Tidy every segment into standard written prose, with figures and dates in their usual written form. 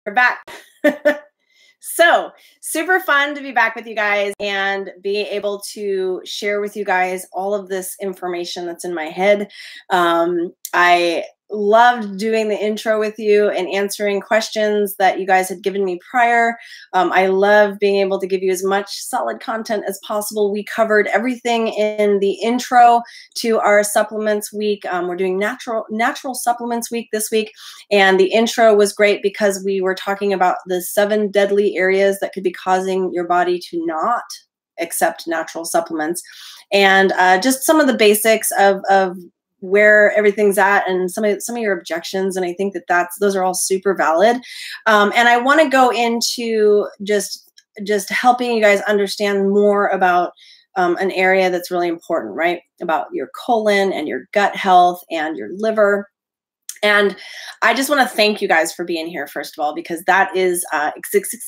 We're back. So super fun to be back with you guys and be able to share with you guys all of this information that's in my head. I loved doing the intro with you and answering questions that you guys had given me prior. I love being able to give you as much solid content as possible. We covered everything in the intro to our supplements week. We're doing natural supplements week this week. And the intro was great because we were talking about the 7 deadly areas that could be causing your body to not accept natural supplements. And just some of the basics of where everything's at and some of your objections. And I think that those are all super valid. And I want to go into just helping you guys understand more about an area that's really important, right? About your colon and your gut health and your liver. And I just want to thank you guys for being here, first of all, because that is,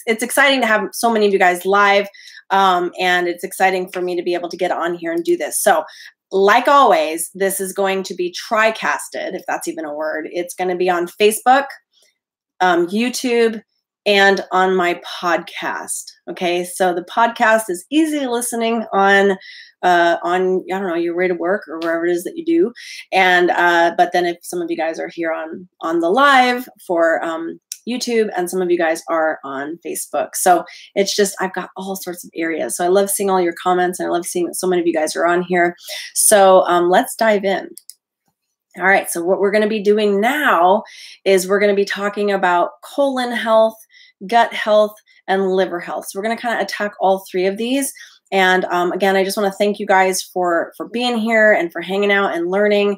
it's exciting to have so many of you guys live. And it's exciting for me to be able to get on here and do this. So like always, this is going to be tri-casted, if that's even a word. It's going to be on Facebook, YouTube, and on my podcast. Okay, so the podcast is easy listening on I don't know, your way to work or wherever it is that you do. And but then if some of you guys are here on the live for YouTube, and some of you guys are on Facebook. So it's just, I've got all sorts of areas. So I love seeing all your comments, and I love seeing that so many of you guys are on here. So let's dive in. All right, so what we're going to be doing now is we're going to be talking about colon health, gut health, and liver health. So we're going to kind of attack all 3 of these. And again, I just want to thank you guys for being here and for hanging out and learning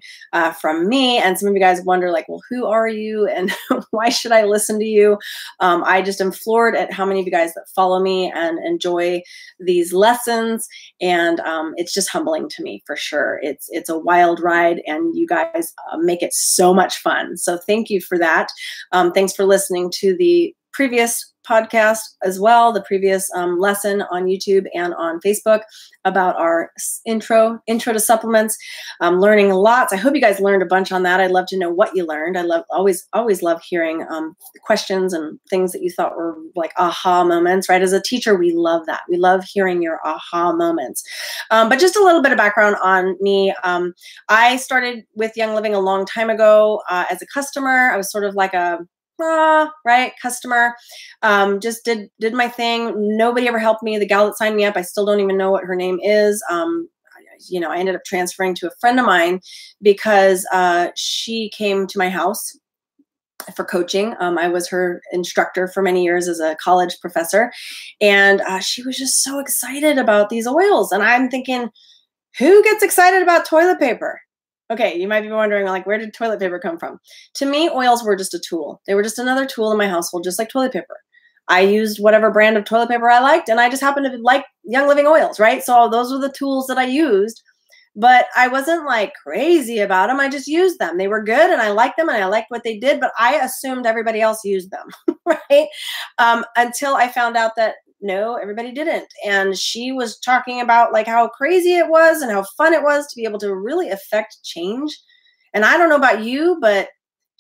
from me. And some of you guys wonder, like, well, who are you and why should I listen to you? I just am floored at how many of you guys that follow me and enjoy these lessons. And it's just humbling to me, for sure. It's a wild ride, and you guys make it so much fun. So thank you for that. Thanks for listening to the previous podcast as well, the previous lesson on YouTube and on Facebook about our intro to supplements. Learning lots. I hope you guys learned a bunch on that. I'd love to know what you learned. I always love hearing questions and things that you thought were like aha moments, right? As a teacher, we love that. We love hearing your aha moments. But just a little bit of background on me. I started with Young Living a long time ago as a customer. I was sort of like a customer, just did my thing. Nobody ever helped me. The gal that signed me up, I still don't even know what her name is. I ended up transferring to a friend of mine because she came to my house for coaching. I was her instructor for many years as a college professor. And she was just so excited about these oils. And I'm thinking, who gets excited about toilet paper? Okay, you might be wondering, like, where did toilet paper come from? To me, oils were just a tool. They were just another tool in my household, just like toilet paper. I used whatever brand of toilet paper I liked, and I just happened to like Young Living oils, right? So those were the tools that I used, but I wasn't like crazy about them. I just used them. They were good, and I liked them, and I liked what they did, but I assumed everybody else used them, right? Until I found out that no, everybody didn't. And she was talking about like how crazy it was and how fun it was to be able to really affect change. And I don't know about you, but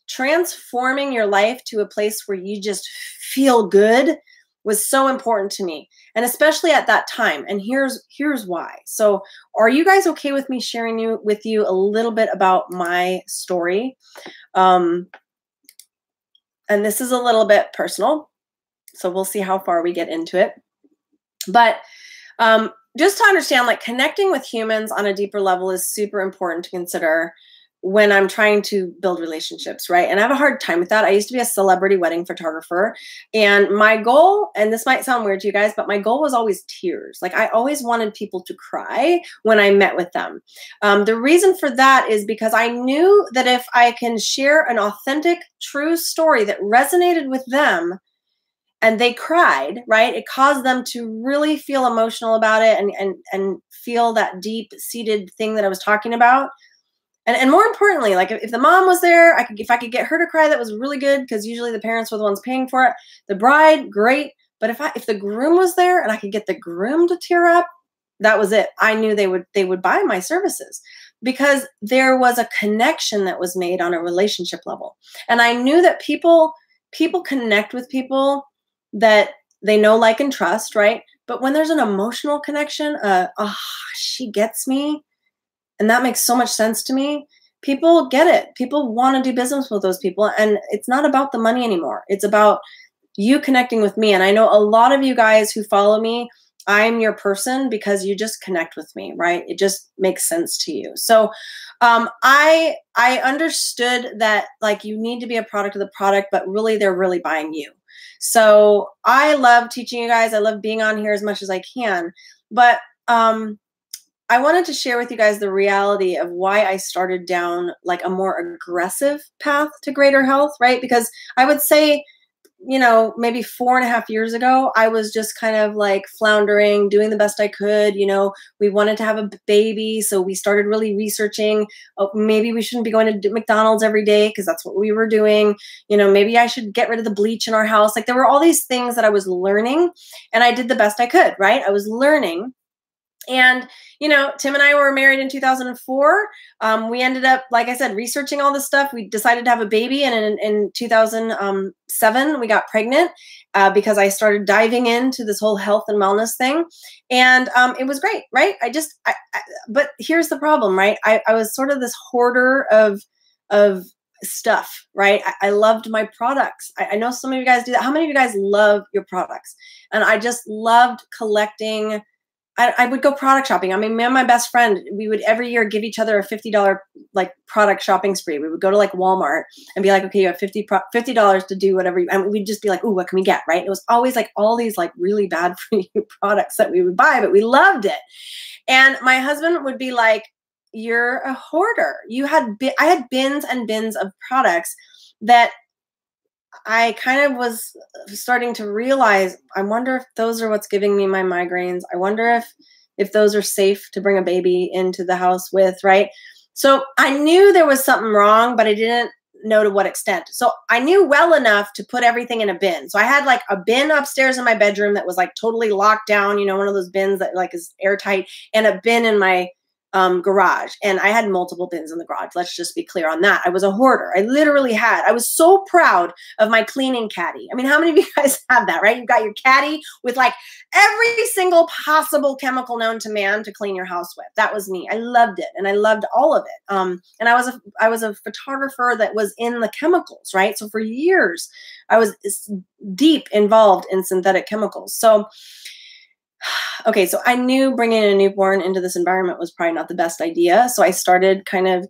transforming your life to a place where you just feel good was so important to me. And especially at that time. And here's why. So are you guys okay with me sharing with you a little bit about my story? And this is a little bit personal. So we'll see how far we get into it. But just to understand, like, connecting with humans on a deeper level is super important to consider when I'm trying to build relationships, right? And I have a hard time with that. I used to be a celebrity wedding photographer. And my goal, and this might sound weird to you guys, but my goal was always tears. Like, I always wanted people to cry when I met with them. The reason for that is because I knew that if I can share an authentic, true story that resonated with them, and they cried, right? It caused them to really feel emotional about it and feel that deep-seated thing that I was talking about. And more importantly, like, if the mom was there, if I could get her to cry, that was really good, because usually the parents were the ones paying for it. The bride, great. But if the groom was there and I could get the groom to tear up, that was it. I knew they would buy my services, because there was a connection that was made on a relationship level. And I knew that people people connect with people that they know, like, and trust, right? But when there's an emotional connection, she gets me, and that makes so much sense to me. People get it. People want to do business with those people. And it's not about the money anymore. It's about you connecting with me. And I know a lot of you guys who follow me, I'm your person because you just connect with me, right? It just makes sense to you. So I understood that, like, you need to be a product of the product, but really they're really buying you. So I love teaching you guys. I love being on here as much as I can. But I wanted to share with you guys the reality of why I started down like a more aggressive path to greater health, right? Because I would say, you know, maybe 4.5 years ago, I was just kind of like floundering, doing the best I could. You know, we wanted to have a baby. So we started really researching, oh, maybe we shouldn't be going to McDonald's every day because that's what we were doing. You know, maybe I should get rid of the bleach in our house. Like, there were all these things that I was learning, and I did the best I could, right? I was learning. And, you know, Tim and I were married in 2004. We ended up, like I said, researching all this stuff. We decided to have a baby. And in 2007, we got pregnant because I started diving into this whole health and wellness thing. And it was great, right? But here's the problem, right? I was sort of this hoarder of stuff, right? I loved my products. I know some of you guys do that. How many of you guys love your products? And I just loved collecting. I would go product shopping. I mean, me and my best friend, we would every year give each other a $50 like product shopping spree. We would go to like Walmart and be like, okay, you have $50 to do whatever. And we'd just be like, ooh, what can we get? Right. It was always like all these like really bad for you products that we would buy, but we loved it. And my husband would be like, you're a hoarder. I had bins and bins of products that I kind of was starting to realize, I wonder if those are what's giving me my migraines. I wonder if those are safe to bring a baby into the house with, right? So I knew there was something wrong, but I didn't know to what extent. So I knew well enough to put everything in a bin. So I had like a bin upstairs in my bedroom that was like totally locked down, you know, one of those bins that like is airtight, and a bin in my garage. And I had multiple bins in the garage. Let's just be clear on that. I was a hoarder. I was so proud of my cleaning caddy. I mean, how many of you guys have that, right? You've got your caddy with like every single possible chemical known to man to clean your house with. That was me. I loved it. And I loved all of it. And I was a photographer that was in the chemicals, right? So for years, I was deep involved in synthetic chemicals. So okay, so I knew bringing a newborn into this environment was probably not the best idea. So I started kind of,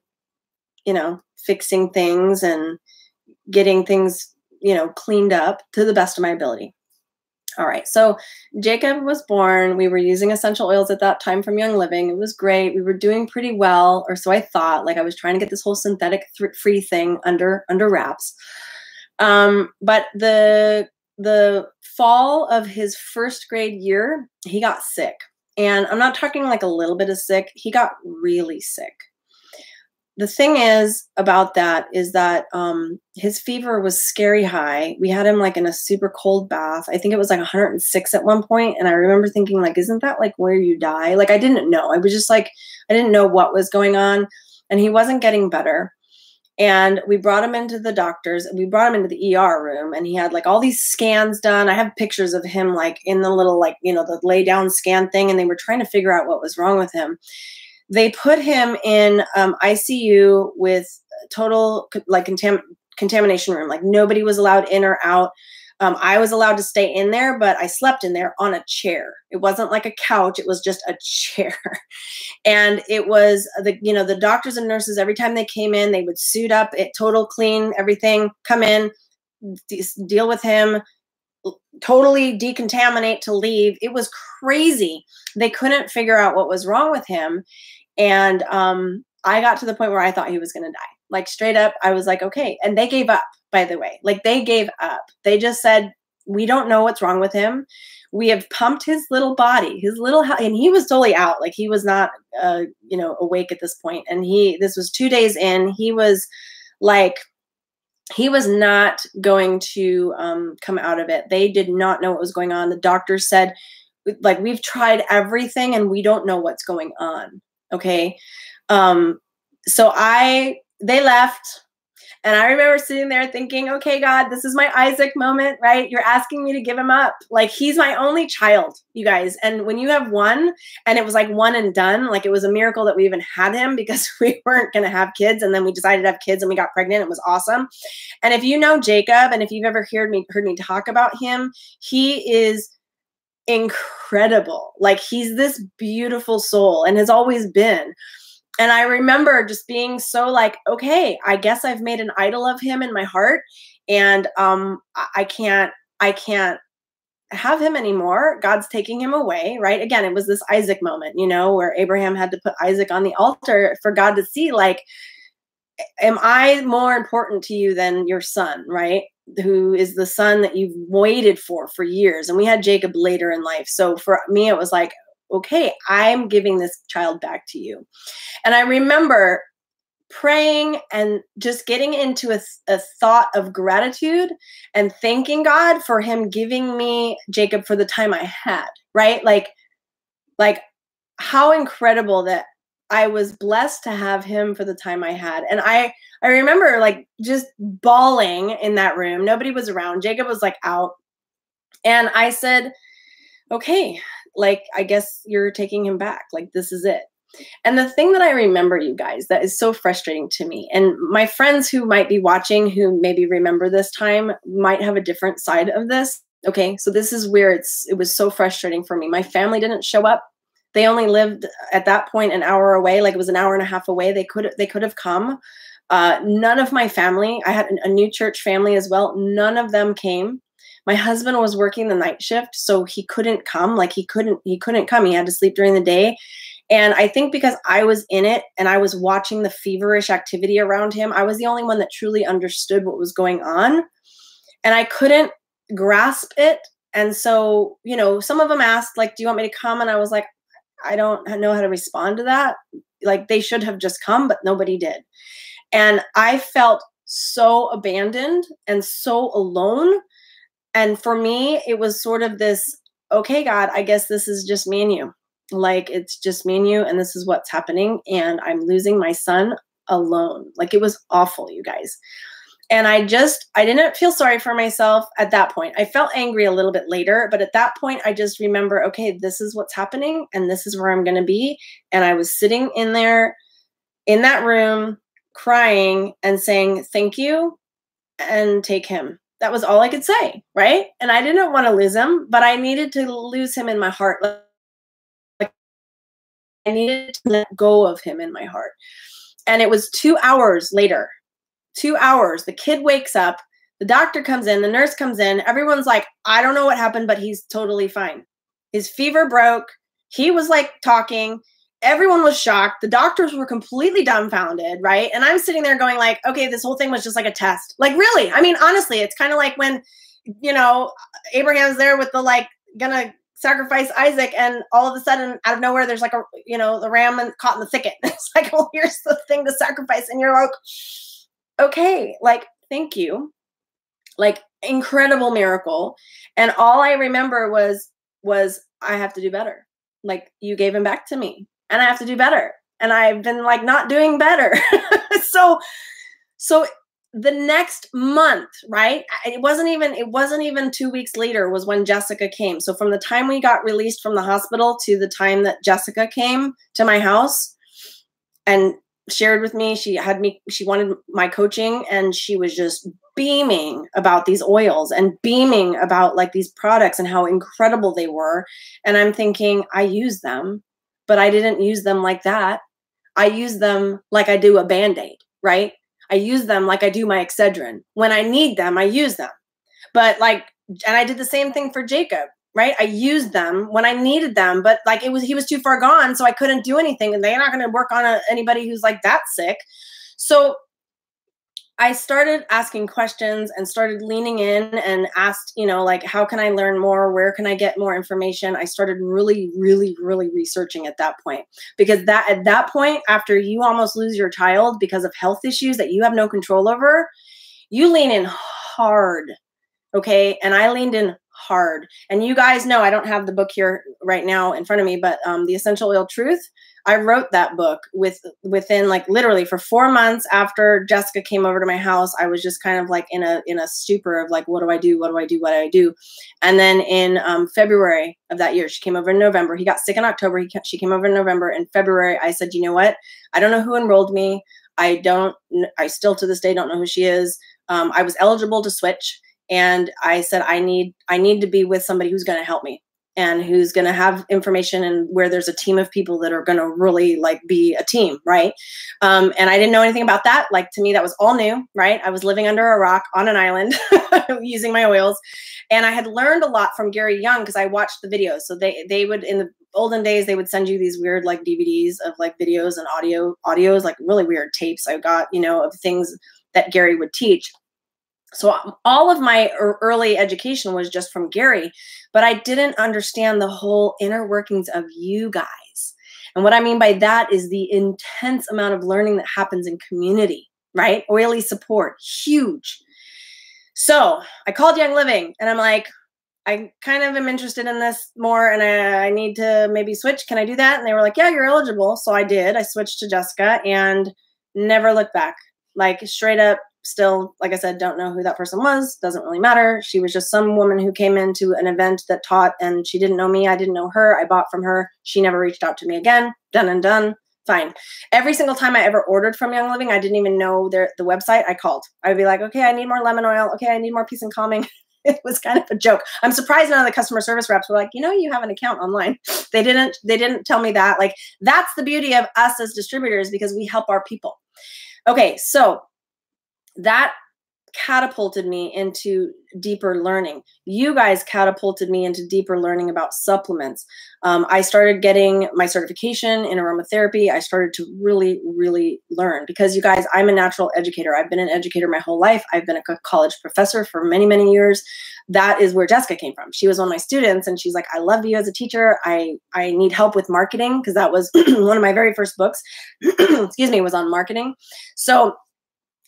you know, fixing things and getting things, you know, cleaned up to the best of my ability. All right, so Jacob was born. We were using essential oils at that time from Young Living. It was great. We were doing pretty well, or so I thought. Like, I was trying to get this whole synthetic free thing under wraps. But the fall of his first grade year, he got sick. And I'm not talking like a little bit of sick. He got really sick. The thing is about that is that his fever was scary high. We had him like in a super cold bath. I think it was like 106 at one point. And I remember thinking, like, isn't that like where you die? Like, I didn't know. I was just like, I didn't know what was going on. And he wasn't getting better. And we brought him into the doctors. We brought him into the ER room, and he had like all these scans done. I have pictures of him like in the little, like, you know, the lay down scan thing, and they were trying to figure out what was wrong with him. They put him in ICU with total like contamination room. Like, nobody was allowed in or out. I was allowed to stay in there, but I slept in there on a chair. It wasn't like a couch. It was just a chair. And it was the doctors and nurses, every time they came in, they would suit up, total clean, everything, come in, deal with him, totally decontaminate to leave. It was crazy. They couldn't figure out what was wrong with him. And I got to the point where I thought he was going to die. Like, straight up, I was like, okay. And they gave up, by the way. Like, they gave up. They just said, we don't know what's wrong with him. We have pumped his little body, and he was totally out. Like, he was not, awake at this point. And this was 2 days in. He was like, he was not going to come out of it. They did not know what was going on. The doctor said, like, we've tried everything and we don't know what's going on. Okay. So they left. And I remember sitting there thinking, okay, God, this is my Isaac moment, right? You're asking me to give him up. Like, he's my only child, you guys. And when you have one, and it was like one and done, like it was a miracle that we even had him, because we weren't going to have kids. And then we decided to have kids and we got pregnant. It was awesome. And if you know Jacob, and if you've ever heard me talk about him, he is incredible. Like, he's this beautiful soul and has always been. And I remember just being so like, okay, I guess I've made an idol of him in my heart, and I can't have him anymore. God's taking him away, right? Again, it was this Isaac moment, you know, where Abraham had to put Isaac on the altar for God to see, like, am I more important to you than your son, right? Who is the son that you've waited for years. And we had Jacob later in life. So for me, it was like, okay, I'm giving this child back to you. And I remember praying and just getting into a thought of gratitude and thanking God for him giving me Jacob for the time I had, right? Like how incredible that I was blessed to have him for the time I had. And I remember like just bawling in that room. Nobody was around. Jacob was like out. And I said, okay, like, I guess you're taking him back. Like, this is it. And the thing that I remember, you guys, that is so frustrating to me, and my friends who might be watching, who maybe remember this time, might have a different side of this. Okay, so this is where it was so frustrating for me. My family didn't show up. They only lived at that point an hour away. Like, it was an hour and a half away. They could have come. None of my family, I had a new church family as well. None of them came. My husband was working the night shift, so he couldn't come. Like, he couldn't come. He had to sleep during the day. And I think because I was in it and I was watching the feverish activity around him, I was the only one that truly understood what was going on. And I couldn't grasp it. And so, you know, some of them asked, like, do you want me to come? And I was like, I don't know how to respond to that. Like, they should have just come, but nobody did. And I felt so abandoned and so alone. And for me, it was sort of this, okay, God, I guess this is just me and you. Like, it's just me and you, and this is what's happening. And I'm losing my son alone. Like, it was awful, you guys. And I didn't feel sorry for myself at that point. I felt angry a little bit later, but at that point, I just remember, okay, this is what's happening, and this is where I'm going to be. And I was sitting in there in that room crying and saying, thank you, and take him. That was all I could say, right? And I didn't want to lose him, but I needed to lose him in my heart. Like, I needed to let go of him in my heart. And it was 2 hours later. 2 hours. The kid wakes up. The doctor comes in. The nurse comes in. Everyone's like, I don't know what happened, but he's totally fine. His fever broke. He was like talking. Everyone was shocked. The doctors were completely dumbfounded, right? And I'm sitting there going like, okay, this whole thing was just like a test. Like, really? I mean, honestly, it's kind of like when, you know, Abraham's there with the, like, gonna sacrifice Isaac, and all of a sudden, out of nowhere, there's like a, you know, the ram caught in the thicket. It's like, well, here's the thing to sacrifice. And you're like, okay, like, thank you. Like, incredible miracle. And all I remember was I have to do better. Like, you gave him back to me. And I have to do better. And I've been like not doing better. So the next month, right? It wasn't even 2 weeks later was when Jessica came. So from the time we got released from the hospital to the time that Jessica came to my house and shared with me, she wanted my coaching, and she was just beaming about these oils and beaming about like these products and how incredible they were. And I'm thinking, I use them. But I didn't use them like that. I use them like I do a Band-Aid, right? I use them like I do my Excedrin. When I need them, I use them. But like, and I did the same thing for Jacob, right? I used them when I needed them, but like he was too far gone, so I couldn't do anything. And they're not going to work on anybody who's like that sick. So I started asking questions and started leaning in and asked, you know, like, how can I learn more? Where can I get more information? I started really, really, really researching at that point, because at that point, after you almost lose your child because of health issues that you have no control over, you lean in hard. Okay. And I leaned in hard. And you guys know, I don't have the book here right now in front of me, but The Essential Oil Truth. I wrote that book within like literally for 4 months after Jessica came over to my house. I was just kind of like in a stupor of like, what do I do? What do I do? What do I do? And then in February of that year, she came over in November. He got sick in October. She came over in November. In February, I said, you know what? I don't know who enrolled me. I still to this day don't know who she is. I was eligible to switch. And I said, I need to be with somebody who's going to help me and who's going to have information and where there's a team of people that are going to really like be a team. Right. And I didn't know anything about that. Like to me, that was all new. Right. I was living under a rock on an island using my oils. And I had learned a lot from Gary Young because I watched the videos. So they would, in the olden days, they would send you these weird like DVDs of like videos and audios, like really weird tapes I got, of things that Gary would teach. So all of my early education was just from Gary, but I didn't understand the whole inner workings of you guys. And what I mean by that is the intense amount of learning that happens in community, right? Oily support, huge. So I called Young Living and I'm like, I kind of am interested in this more and I need to maybe switch. Can I do that? And they were like, yeah, you're eligible. So I did. I switched to Jessica and never looked back. Like straight up, still, like I said, don't know who that person was. Doesn't really matter. She was just some woman who came into an event that taught and she didn't know me. I didn't know her. I bought from her. She never reached out to me again. Done and done. Fine. Every single time I ever ordered from Young Living, I didn't even know the website. I called. I would be like, okay, I need more lemon oil. Okay, I need more peace and calming. It was kind of a joke. I'm surprised none of the customer service reps were like, you have an account online. They didn't tell me that. Like, that's the beauty of us as distributors because we help our people. Okay, so that catapulted me into deeper learning. You guys catapulted me into deeper learning about supplements. I started getting my certification in aromatherapy. I started to really, really learn because you guys, I'm a natural educator. I've been an educator my whole life. I've been a college professor for many, many years. That is where Jessica came from. She was one of my students and she's like, I love you as a teacher. I need help with marketing because that was one of my very first books, excuse me, was on marketing. So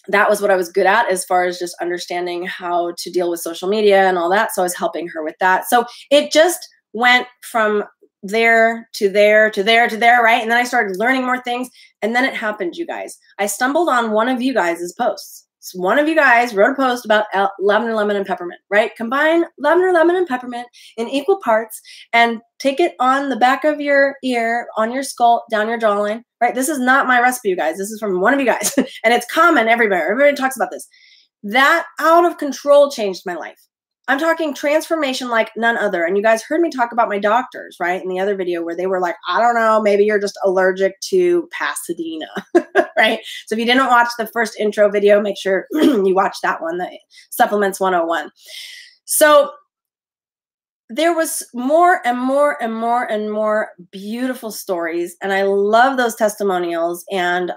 that was what I was good at as far as just understanding how to deal with social media and all that. So I was helping her with that. So it just went from there to there to there to there, right? And then I started learning more things. And then it happened, you guys. I stumbled on one of you guys' posts. So one of you guys wrote a post about lavender, lemon, and peppermint, right? Combine lavender, lemon, and peppermint in equal parts and take it on the back of your ear, on your skull, down your jawline, right? This is not my recipe, you guys. This is from one of you guys. And it's common everywhere. Everybody talks about this. That out of control changed my life. I'm talking transformation like none other. And you guys heard me talk about my doctors, right? In the other video where they were like, I don't know, maybe you're just allergic to Pasadena, right? So if you didn't watch the first intro video, make sure you watch that one, the Supplements 101. So there was more and more and more and more beautiful stories. And I love those testimonials. And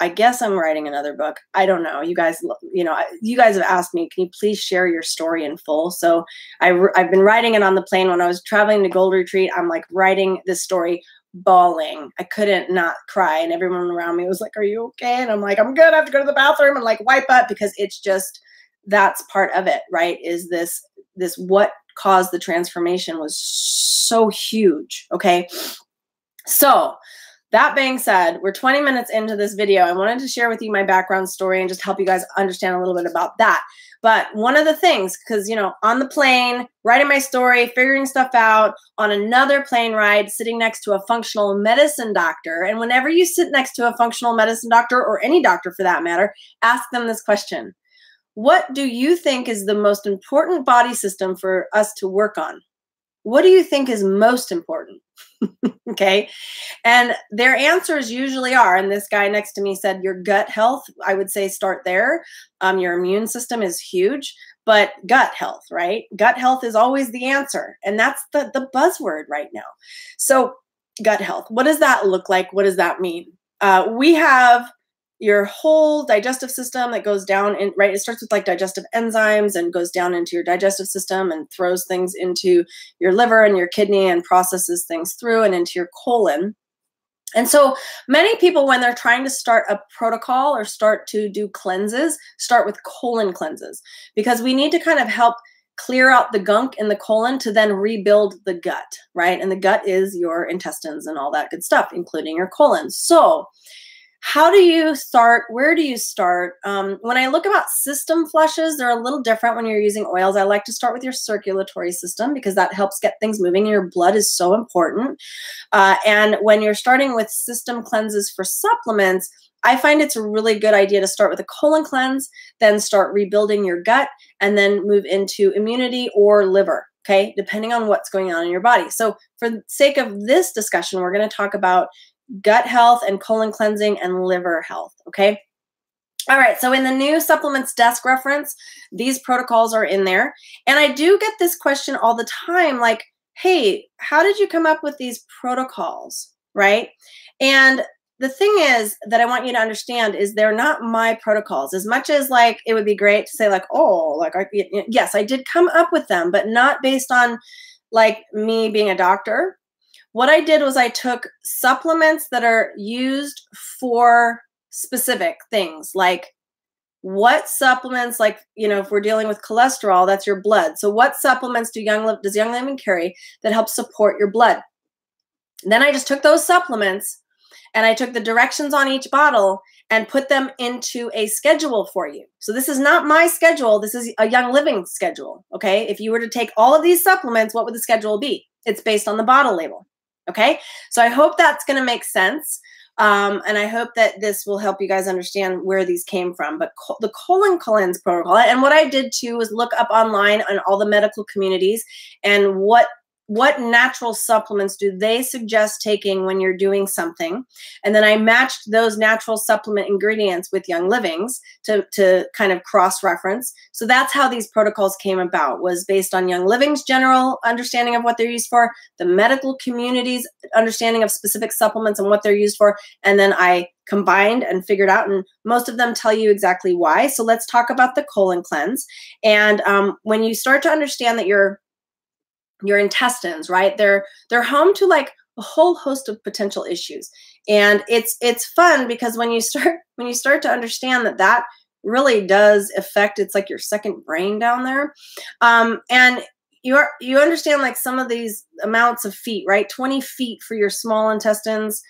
I guess I'm writing another book. I don't know. You guys, you guys have asked me, can you please share your story in full? So I've been writing it on the plane. When I was traveling to Gold Retreat, I'm like writing this story, bawling. I couldn't not cry. And everyone around me was like, are you okay? And I'm like, I'm good. I have to go to the bathroom and like wipe up because it's just, that's part of it, right? Is this what caused the transformation was so huge. Okay. So that being said, we're 20 minutes into this video. I wanted to share with you my background story and just help you guys understand a little bit about that. But one of the things, because, on the plane, writing my story, figuring stuff out, on another plane ride, sitting next to a functional medicine doctor. And whenever you sit next to a functional medicine doctor, or any doctor for that matter, ask them this question. What do you think is the most important body system for us to work on? What do you think is most important? Okay. And their answers usually are, and this guy next to me said, your gut health. I would say start there. Your immune system is huge, but gut health, right? Gut health is always the answer. And that's the buzzword right now. So gut health, what does that look like? What does that mean? We have your whole digestive system that goes down in, right? It starts with like digestive enzymes and goes down into your digestive system and throws things into your liver and your kidney and processes things through and into your colon. And so many people, when they're trying to start a protocol or start to do cleanses, start with colon cleanses because we need to kind of help clear out the gunk in the colon to then rebuild the gut, right? And the gut is your intestines and all that good stuff, including your colon. So how do you start? Where do you start? When I look about system flushes, they're a little different when you're using oils. I like to start with your circulatory system because that helps get things moving. Your blood is so important. And when you're starting with system cleanses for supplements, I find it's a really good idea to start with a colon cleanse, then start rebuilding your gut, and then move into immunity or liver, okay, depending on what's going on in your body. So for the sake of this discussion, we're going to talk about gut health and colon cleansing and liver health, okay? All right, so in the new supplements desk reference, these protocols are in there. And I do get this question all the time, like, hey, how did you come up with these protocols, right? And the thing is that I want you to understand is they're not my protocols. As much as like it would be great to say like, oh, like yes, I did come up with them, but not based on like me being a doctor. What I did was I took supplements that are used for specific things, like what supplements, like, you know, if we're dealing with cholesterol, that's your blood. So what supplements does Young Living carry that help support your blood? And then I just took those supplements and I took the directions on each bottle and put them into a schedule for you. So this is not my schedule. This is a Young Living schedule, okay? If you were to take all of these supplements, what would the schedule be? It's based on the bottle label, okay? So I hope that's going to make sense. And I hope that this will help you guys understand where these came from. But the colon cleanse protocol, and what I did too was look up online on all the medical communities and what natural supplements do they suggest taking when you're doing something. And then I matched those natural supplement ingredients with Young Living's to kind of cross-reference. So that's how these protocols came about, was based on Young Living's general understanding of what they're used for, the medical community's understanding of specific supplements and what they're used for, and then I combined and figured out, and most of them tell you exactly why. So let's talk about the colon cleanse. And when you start to understand that your intestines, right? They're home to like a whole host of potential issues. And it's fun because when you start to understand that really does affect, it's like your second brain down there. And you understand like some of these amounts of feet, right? 20 feet for your small intestines.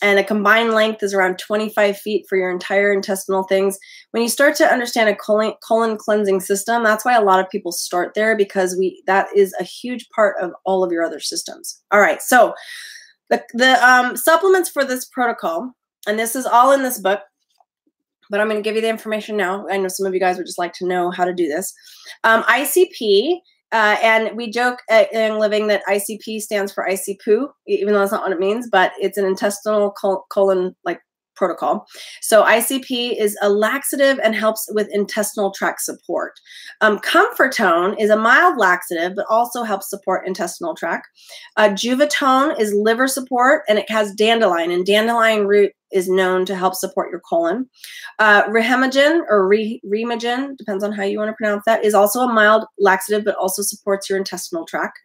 And a combined length is around 25 feet for your entire intestinal things. When you start to understand a colon cleansing system, that's why a lot of people start there, because that is a huge part of all of your other systems. All right, so the supplements for this protocol, and this is all in this book, but I'm going to give you the information now. I know some of you guys would just like to know how to do this. ICP. And we joke at Young Living that ICP stands for IC poo, even though that's not what it means, but it's an intestinal colon like protocol. So ICP is a laxative and helps with intestinal tract support. Comfortone is a mild laxative, but also helps support intestinal tract. Juvatone is liver support, and it has dandelion, and dandelion root is known to help support your colon. Rehemagen or Remagen, depends on how you want to pronounce that, is also a mild laxative, but also supports your intestinal tract.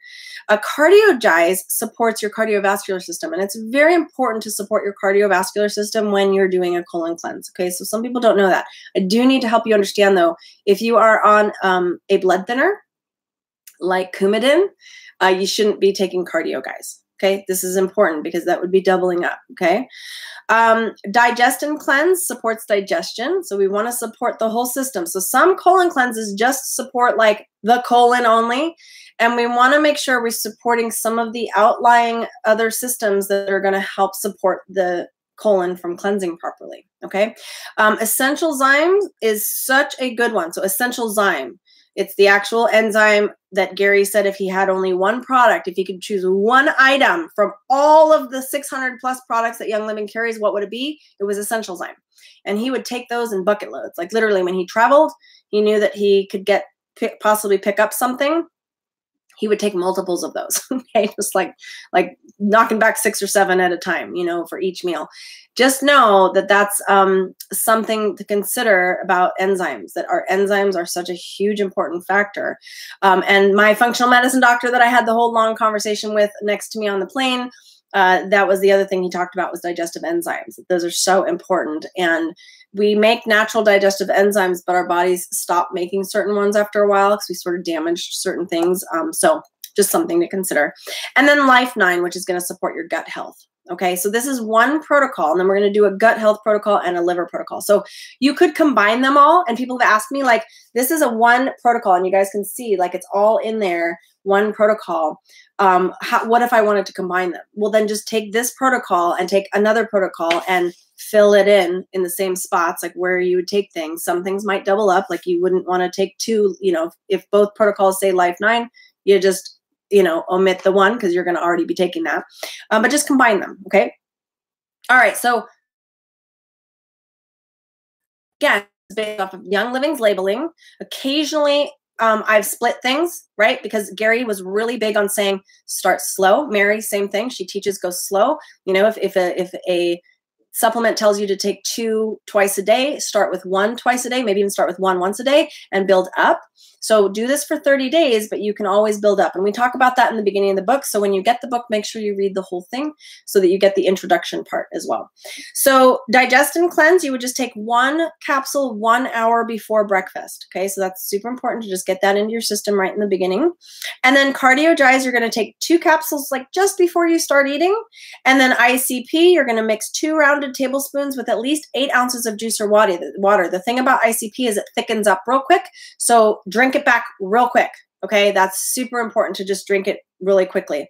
Cardiogize supports your cardiovascular system, and it's very important to support your cardiovascular system when you're doing a colon cleanse. Okay, so some people don't know that. I do need to help you understand, though, if you are on a blood thinner like Coumadin, you shouldn't be taking Cardiogize. Okay, this is important because that would be doubling up. Okay. Digestin cleanse supports digestion. So we want to support the whole system. So some colon cleanses just support like the colon only. And we want to make sure we're supporting some of the outlying other systems that are going to help support the colon from cleansing properly. Okay. Essential Zyme is such a good one. So Essential Zyme, it's the actual enzyme that Gary said if he had only one product, if he could choose one item from all of the 600 plus products that Young Living carries, what would it be? It was Essential Zyme. And he would take those in bucket loads. Like literally when he traveled, he knew that he could possibly pick up something. He would take multiples of those, okay? Just like knocking back 6 or 7 at a time, you know, for each meal. Just know that that's something to consider about enzymes, that our enzymes are such a huge important factor. And my functional medicine doctor that I had the whole long conversation with next to me on the plane, that was the other thing he talked about was digestive enzymes. Those are so important. And we make natural digestive enzymes, but our bodies stop making certain ones after a while because we sort of damaged certain things. So just something to consider. And then Life 9, which is going to support your gut health. Okay, so this is one protocol, and then we're going to do a gut health protocol and a liver protocol. So you could combine them all, and people have asked me, like, this is a one protocol, and you guys can see, like, it's all in there, one protocol. What if I wanted to combine them? Well, then just take this protocol and take another protocol and fill it in the same spots, like where you would take things. Some things might double up, like you wouldn't want to take two, if both protocols say Life 9, you just omit the one because you're going to already be taking that. But just combine them, okay? All right, so again, based off of Young Living's labeling. Occasionally, I've split things, right? Because Gary was really big on saying start slow. Mary, same thing. She teaches go slow. If a supplement tells you to take 2 twice a day, start with 1 twice a day, maybe even start with 1 once a day and build up. So do this for 30 days, but you can always build up. And we talk about that in the beginning of the book. So when you get the book, make sure you read the whole thing so that you get the introduction part as well. So digest and cleanse, you would just take 1 capsule 1 hour before breakfast. Okay, so that's super important to just get that into your system right in the beginning. And then cardiogenize, you're going to take 2 capsules like just before you start eating. And then ICP, you're going to mix 2 rounded tablespoons with at least 8 ounces of juice or water. The thing about ICP is it thickens up real quick. So drink it back real quick. Okay, that's super important to just drink it really quickly.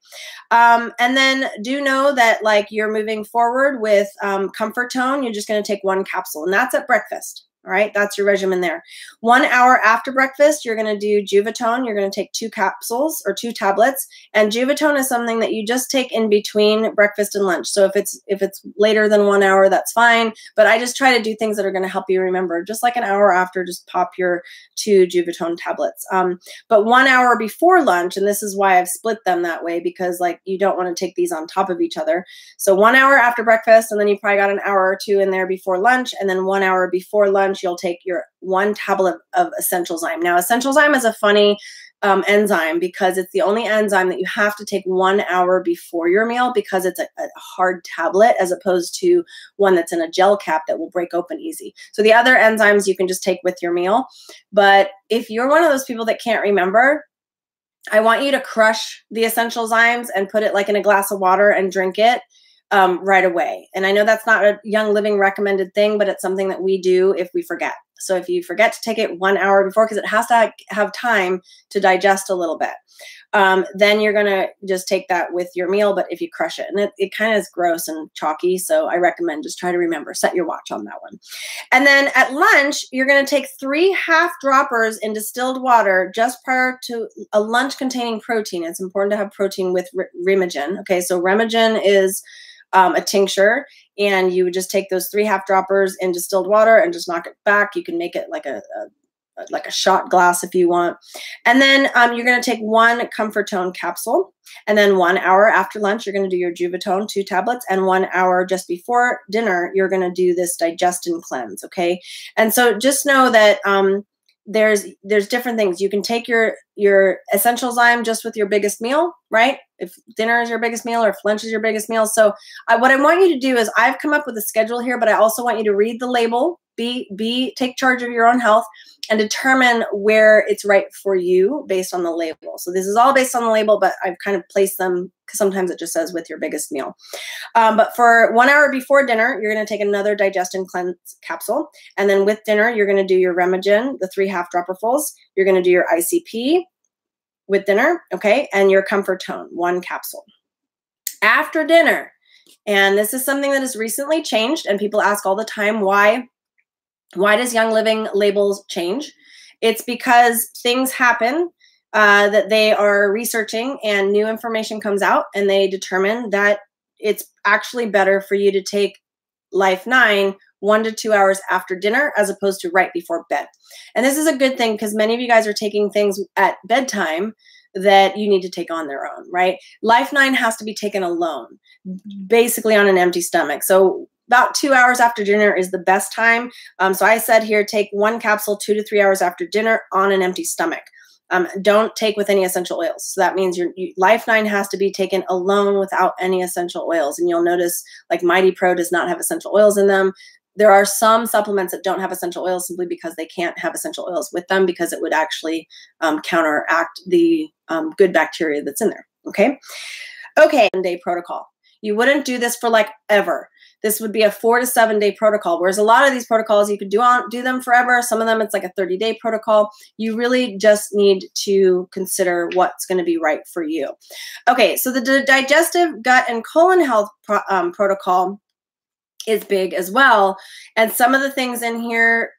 And then do know that, like, you're moving forward with Comfort Tone. You're just going to take 1 capsule, and that's at breakfast. All right, that's your regimen there. 1 hour after breakfast, you're going to do Juvatone. You're going to take 2 capsules or 2 tablets. And Juvatone is something that you just take in between breakfast and lunch. So if it's later than 1 hour, that's fine. But I just try to do things that are going to help you remember. Just like an hour after, just pop your 2 Juvatone tablets. But 1 hour before lunch, and this is why I've split them that way, because like you don't want to take these on top of each other. So 1 hour after breakfast, and then you probably got an hour or 2 in there before lunch, and then 1 hour before lunch, you'll take your 1 tablet of Essential Zyme. Now, Essential Zyme is a funny enzyme because it's the only enzyme that you have to take 1 hour before your meal because it's a hard tablet as opposed to one that's in a gel cap that will break open easy. So the other enzymes you can just take with your meal. But if you're one of those people that can't remember, I want you to crush the Essential Zymes and put it like in a glass of water and drink it right away. And I know that's not a Young Living recommended thing, but it's something that we do if we forget. So if you forget to take it 1 hour before, because it has to have time to digest a little bit, then you're going to just take that with your meal. But if you crush it, and it kind of is gross and chalky, so I recommend just try to remember, set your watch on that one. And then at lunch, you're going to take 3 half droppers in distilled water just prior to a lunch containing protein. It's important to have protein with Remagen. Okay, so Remagen is a tincture, and you would just take those 3 half droppers in distilled water and just knock it back. You can make it like a shot glass if you want. And then you're going to take 1 Comfort Tone capsule, and then 1 hour after lunch, you're going to do your Juvatone 2 tablets, and 1 hour just before dinner, you're going to do this Digest and Cleanse. Okay. And so just know that there's different things. You can take your Essential Zyme just with your biggest meal, right? If dinner is your biggest meal or if lunch is your biggest meal. So what I want you to do is, I've come up with a schedule here, but I also want you to read the label, take charge of your own health, and determine where it's right for you based on the label. So this is all based on the label, but I've kind of placed them because sometimes it just says with your biggest meal. But for 1 hour before dinner, you're going to take another Digest and Cleanse capsule. And then with dinner, you're going to do your Remagen, the 3 half dropperfuls. You're going to do your ICP with dinner, okay? And your Comfort Tone, 1 capsule. After dinner, and this is something that has recently changed, and people ask all the time, why does Young Living labels change? It's because things happen that they are researching, and new information comes out, and they determine that it's actually better for you to take Life 9 1 to 2 hours after dinner as opposed to right before bed. And this is a good thing because many of you guys are taking things at bedtime that you need to take on their own, right? Life 9 has to be taken alone, basically on an empty stomach. So about 2 hours after dinner is the best time. So I said here, take 1 capsule 2 to 3 hours after dinner on an empty stomach. Don't take with any essential oils. So that means your Life 9 has to be taken alone without any essential oils. And you'll notice like Mighty Pro does not have essential oils in them. There are some supplements that don't have essential oils simply because they can't have essential oils with them, because it would actually counteract the good bacteria that's in there. Okay. Okay. 7-day protocol. You wouldn't do this for like ever. This would be a 4 to 7 day protocol. Whereas a lot of these protocols, you could do them forever. Some of them, it's like a 30-day protocol. You really just need to consider what's going to be right for you. Okay. So the digestive, gut, and colon health protocol is big as well. And some of the things in here,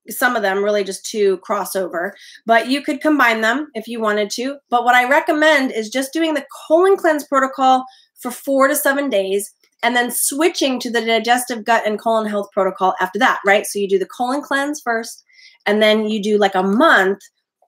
some of them really just to cross over, but you could combine them if you wanted to. But what I recommend is just doing the colon cleanse protocol for 4 to 7 days, and then switching to the digestive, gut, and colon health protocol after that, right? So you do the colon cleanse first, and then you do like a month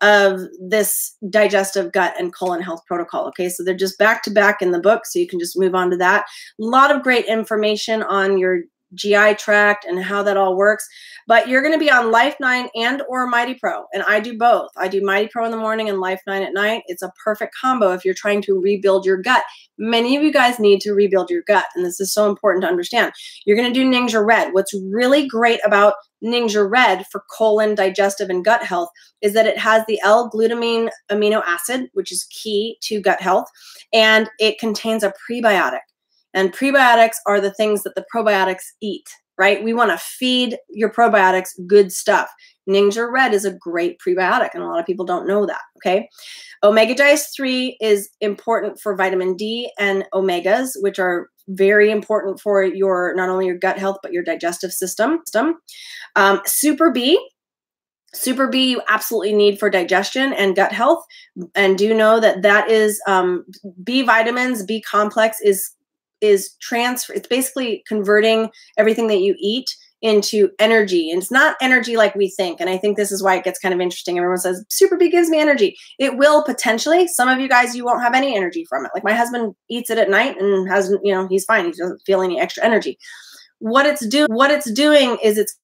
of this digestive, gut, and colon health protocol. Okay, so they're just back to back in the book, so you can just move on to that. A lot of great information on your GI tract and how that all works. But you're going to be on Life 9 and or Mighty Pro, and I do both. I do Mighty Pro in the morning and Life 9 at night. It's a perfect combo if you're trying to rebuild your gut. Many of you guys need to rebuild your gut, and this is so important to understand. You're going to do Ninja Red. What's really great about Ninja Red for colon, digestive, and gut health is that it has the L-glutamine amino acid, which is key to gut health, and it contains a prebiotic. And prebiotics are the things that the probiotics eat, right? We want to feed your probiotics good stuff. Ninja Red is a great prebiotic, and a lot of people don't know that, okay? Omega Dice 3 is important for vitamin D and omegas, which are very important for your, not only your gut health, but your digestive system. Super B you absolutely need for digestion and gut health. And do know that that is B vitamins, B complex is it's basically converting everything that you eat into energy. And it's not energy like we think. And I think this is why it gets kind of interesting. Everyone says, Super B gives me energy. It will potentially. Some of you guys, you won't have any energy from it. Like my husband eats it at night and hasn't, he's fine. He doesn't feel any extra energy. What it's doing is it's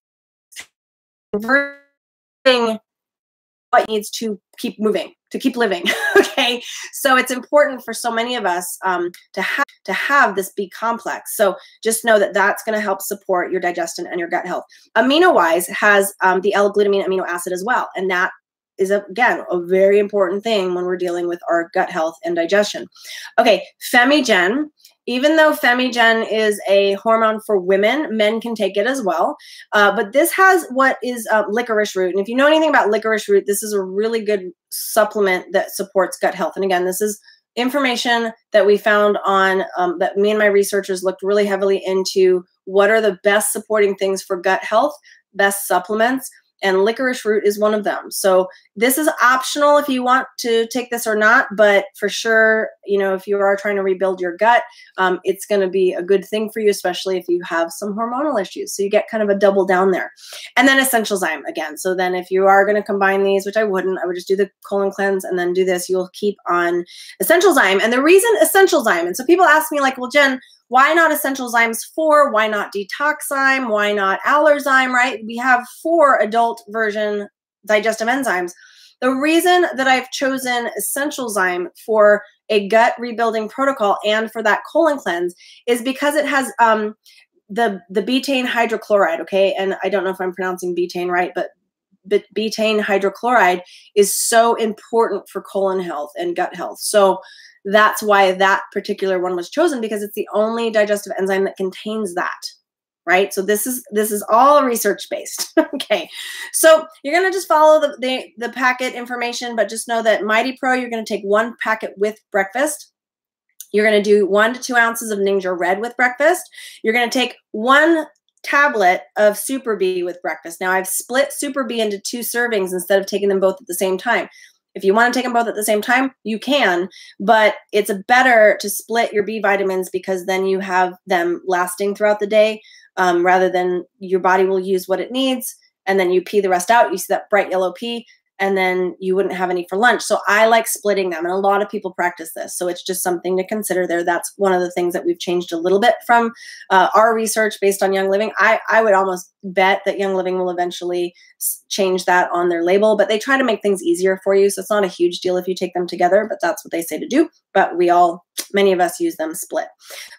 converting what needs to keep moving, to keep living. Okay. So it's important for so many of us to have this B complex. So just know that that's going to help support your digestion and your gut health. Amino wise has the L-glutamine amino acid as well. And that is, again, a very important thing when we're dealing with our gut health and digestion. Okay. Femigen. Even though Femigen is a hormone for women, men can take it as well. But this has what is licorice root. And if you know anything about licorice root, this is a really good supplement that supports gut health. And again, this is information that we found on, that me and my researchers looked really heavily into what are the best supporting things for gut health, best supplements. And licorice root is one of them. So this is optional if you want to take this or not, but for sure, if you are trying to rebuild your gut, it's going to be a good thing for you, especially if you have some hormonal issues. So you get kind of a double down there. And then essential zyme again. So then if you are going to combine these, which I would just do the colon cleanse and then do this, you'll keep on essential zyme. And the reason essential zyme, and so people ask me like, well, Jen, why not essential zymes 4? Why not detoxzyme? Why not allerzyme, right? We have 4 adult version digestive enzymes. The reason that I've chosen essential zyme for a gut rebuilding protocol and for that colon cleanse is because it has the betaine hydrochloride, okay? And I don't know if I'm pronouncing betaine right, but betaine hydrochloride is so important for colon health and gut health. So that's why that particular one was chosen, because it's the only digestive enzyme that contains that, right? So this is all research based. Okay, so you're gonna just follow the packet information, but just know that Mighty Pro, you're gonna take 1 packet with breakfast. You're gonna do 1 to 2 ounces of Ninja Red with breakfast. You're gonna take 1 tablet of Super B with breakfast. Now I've split Super B into 2 servings instead of taking them both at the same time. If you want to take them both at the same time, you can, but it's better to split your B vitamins because then you have them lasting throughout the day rather than your body will use what it needs and then you pee the rest out. You see that bright yellow pee. and then you wouldn't have any for lunch. So I like splitting them, and a lot of people practice this. So it's just something to consider there. That's one of the things that we've changed a little bit from our research based on Young Living. I would almost bet that Young Living will eventually change that on their label, but they try to make things easier for you. So it's not a huge deal if you take them together, but that's what they say to do. But many of us use them split.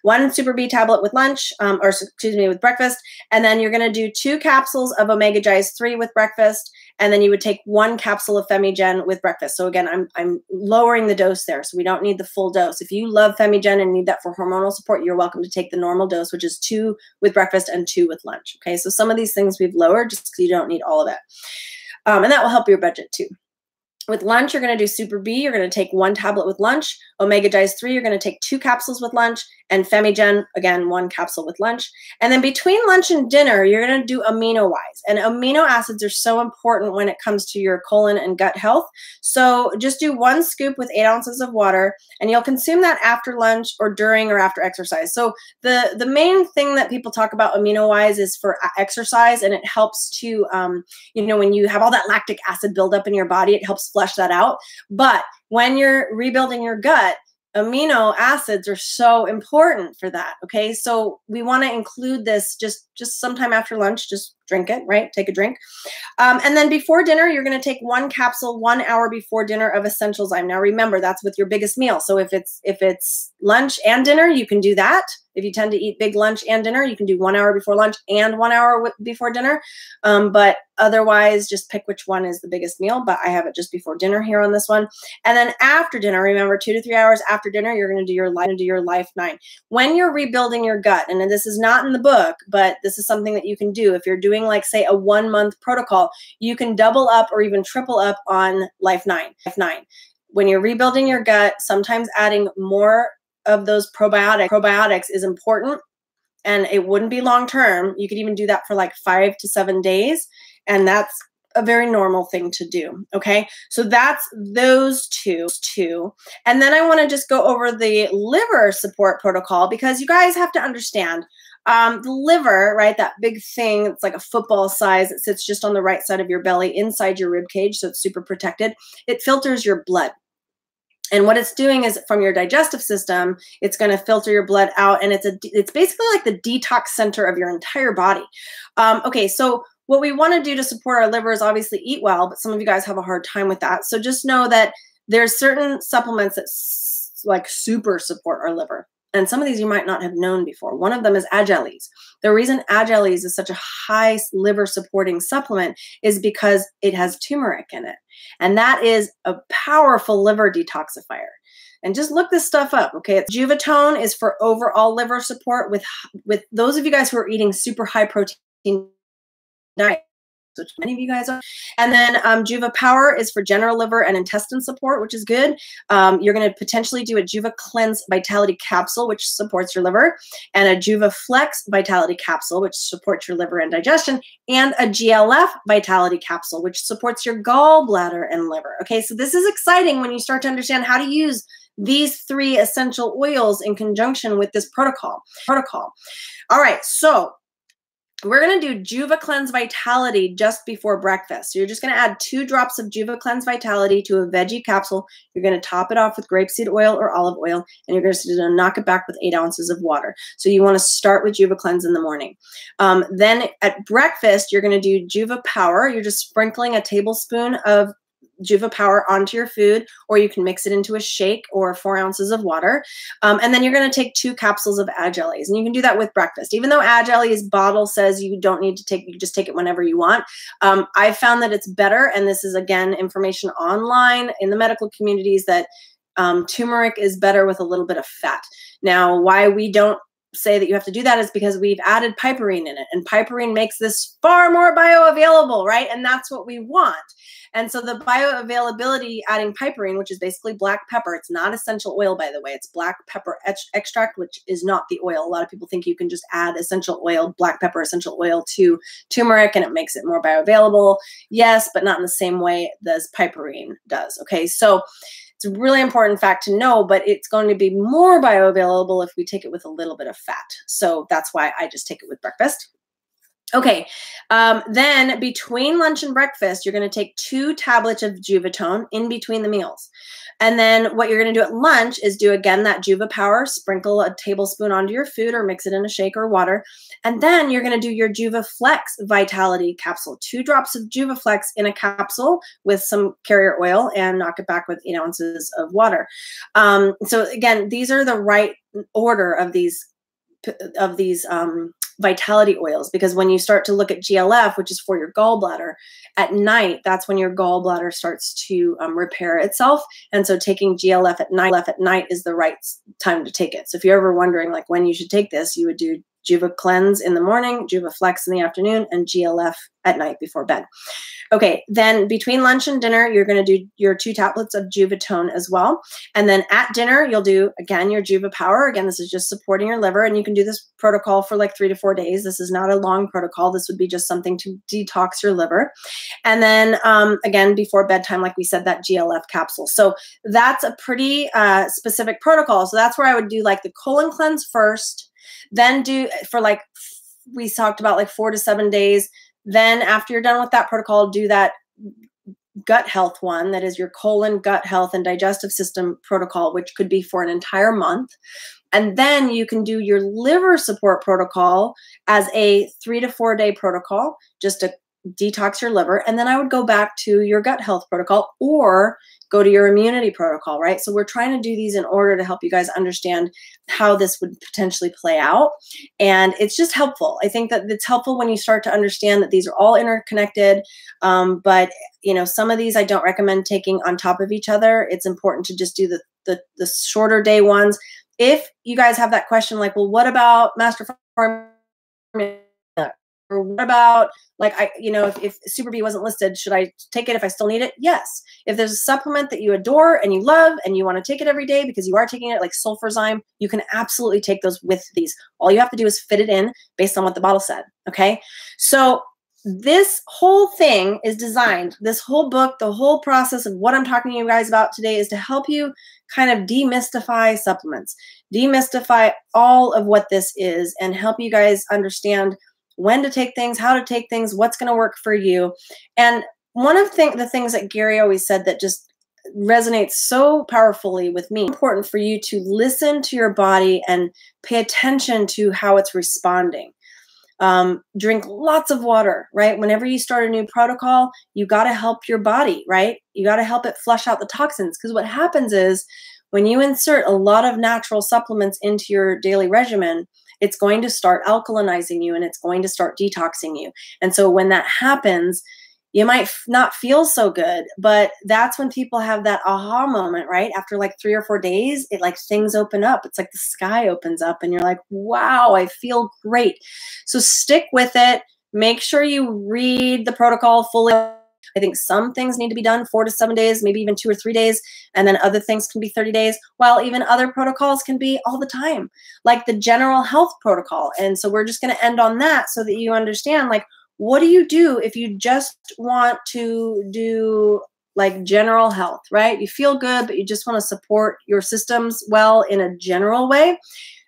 1 Super B tablet with lunch, with breakfast. And then you're going to do 2 capsules of Omega Gies 3 with breakfast. And then you would take 1 capsule of Femigen with breakfast. So again, I'm lowering the dose there. So we don't need the full dose. If you love Femigen and need that for hormonal support, you're welcome to take the normal dose, which is 2 with breakfast and 2 with lunch. Okay. So some of these things we've lowered just because you don't need all of it. And that will help your budget too. With lunch, you're going to do Super B. You're going to take 1 tablet with lunch. Omega Gies 3, you're going to take 2 capsules with lunch. And Femigen, again, 1 capsule with lunch. And then between lunch and dinner, you're going to do amino-wise. And amino acids are so important when it comes to your colon and gut health. So just do 1 scoop with 8 ounces of water, and you'll consume that after lunch or during or after exercise. So the main thing that people talk about amino-wise is for exercise, and it helps to, when you have all that lactic acid buildup in your body, it helps flush that out. But when you're rebuilding your gut, amino acids are so important for that. Okay. So we want to include this just sometime after lunch, just drink it, right? Take a drink. And then before dinner, you're going to take 1 capsule 1 hour before dinner of Essential Zyme. Now remember, that's with your biggest meal. So if it's lunch and dinner, you can do that. If you tend to eat big lunch and dinner, you can do 1 hour before lunch and 1 hour before dinner. But otherwise, just pick which one is the biggest meal. But I have it just before dinner here on this one. And then after dinner, remember 2 to 3 hours after dinner, you're going to do your Life 9. When you're rebuilding your gut, and this is not in the book, but this is something that you can do. If you're doing like say a 1-month protocol, you can double up or even triple up on Life 9. When you're rebuilding your gut, sometimes adding more of those probiotics is important, and it wouldn't be long term. You could even do that for like 5 to 7 days, and that's a very normal thing to do. Okay, so that's those two. And then I want to just go over the liver support protocol, because you guys have to understand the liver, right? That big thing, it's like a football size. It sits just on the right side of your belly inside your rib cage, so it's super protected. It filters your blood. And what it's doing is from your digestive system, it's going to filter your blood out, and it's basically like the detox center of your entire body. Okay, so what we want to do to support our liver is obviously eat well, but some of you guys have a hard time with that. So just know that there's certain supplements that like super support our liver. And some of these you might not have known before. One of them is Agellis. The reason Agellis is such a high liver supporting supplement is because it has turmeric in it. And that is a powerful liver detoxifier. And just look this stuff up, okay? Juvatone is for overall liver support with those of you guys who are eating super high protein diet, which many of you guys are. And then Juva Power is for general liver and intestine support, which is good. You're going to potentially do a Juva Cleanse Vitality Capsule, which supports your liver, and a Juva Flex Vitality Capsule, which supports your liver and digestion, and a GLF Vitality Capsule, which supports your gallbladder and liver. Okay, so this is exciting when you start to understand how to use these 3 essential oils in conjunction with this protocol. All right, so we're going to do Juva Cleanse Vitality just before breakfast. So you're just going to add 2 drops of Juva Cleanse Vitality to a veggie capsule. You're going to top it off with grapeseed oil or olive oil, and you're going to knock it back with 8 ounces of water. So you want to start with Juva Cleanse in the morning. Then at breakfast, you're going to do Juva Power. You're just sprinkling a tablespoon of Juva Power onto your food, or you can mix it into a shake or 4 ounces of water. And then you're going to take 2 capsules of Agellis, and you can do that with breakfast. Even though Agellis bottle says you don't need to take, you can just take it whenever you want. I found that it's better, and this is again information online in the medical communities, that turmeric is better with a little bit of fat. Now, why we don't say that you have to do that is because we've added piperine in it, and piperine makes this far more bioavailable, right? And that's what we want. And so the bioavailability adding piperine, which is basically black pepper, it's not essential oil, by the way, it's black pepper extract, which is not the oil. A lot of people think you can just add essential oil, black pepper essential oil to turmeric and it makes it more bioavailable. Yes, but not in the same way as piperine does. Okay, so it's a really important fact to know, but it's going to be more bioavailable if we take it with a little bit of fat. So that's why I just take it with breakfast. Okay, then between lunch and breakfast, you're going to take 2 tablets of Juvatone in between the meals. And then what you're going to do at lunch is do again that Juva Power, sprinkle a tablespoon onto your food or mix it in a shake or water. And then you're going to do your Juva Flex Vitality capsule, 2 drops of Juva Flex in a capsule with some carrier oil and knock it back with 8 ounces of water. So again, these are the right order of these vitality oils, because when you start to look at GLF, which is for your gallbladder, at night, that's when your gallbladder starts to repair itself. And so taking GLF at night is the right time to take it. So if you're ever wondering like when you should take this, you would do Juva Cleanse in the morning, Juva Flex in the afternoon, and GLF at night before bed. Okay, then between lunch and dinner, you're going to do your 2 tablets of Juvatone as well. And then at dinner, you'll do, again, your Juva Power. Again, this is just supporting your liver, and you can do this protocol for like 3 to 4 days. This is not a long protocol. This would be just something to detox your liver. And then, again, before bedtime, like we said, that GLF capsule. So that's a pretty specific protocol. So that's where I would do like the colon cleanse first, then do for like, we talked about like 4 to 7 days. Then after you're done with that protocol, do that gut health one, that is your colon, gut health, and digestive system protocol, which could be for an entire month. And then you can do your liver support protocol as a 3 to 4 day protocol, just to detox your liver. And then I would go back to your gut health protocol or go to your immunity protocol, right? So we're trying to do these in order to help you guys understand how this would potentially play out. And it's just helpful. I think that it's helpful when you start to understand that these are all interconnected. But some of these I don't recommend taking on top of each other. It's important to just do the shorter day ones. If you guys have that question, like, well, what about Master Formula? Or what about like, if Super B wasn't listed, should I take it if I still need it? Yes. If there's a supplement that you adore and you love and you want to take it every day because you are taking it, like Sulfurzyme, you can absolutely take those with these. All you have to do is fit it in based on what the bottle said. Okay. So this whole thing is designed, this whole book, the whole process of what I'm talking to you guys about today is to help you kind of demystify supplements, demystify all of what this is, and help you guys understand when to take things, how to take things, what's going to work for you. And one of the things that Gary always said that just resonates so powerfully with me, important for you to listen to your body and pay attention to how it's responding. Drink lots of water, right? Whenever you start a new protocol, you got to help your body, right? You got to help it flush out the toxins, because what happens is when you insert a lot of natural supplements into your daily regimen, it's going to start alkalinizing you and it's going to start detoxing you. And so when that happens, you might not feel so good, but that's when people have that aha moment, right? After like 3 or 4 days, it like things open up. It's like the sky opens up and you're like, wow, I feel great. So stick with it. Make sure you read the protocol fully. I think some things need to be done 4 to 7 days, maybe even 2 or 3 days. And then other things can be 30 days, while even other protocols can be all the time, like the general health protocol. And so we're just going to end on that so that you understand, like, what do you do if you just want to do like general health, right? You feel good, but you just want to support your systems well in a general way.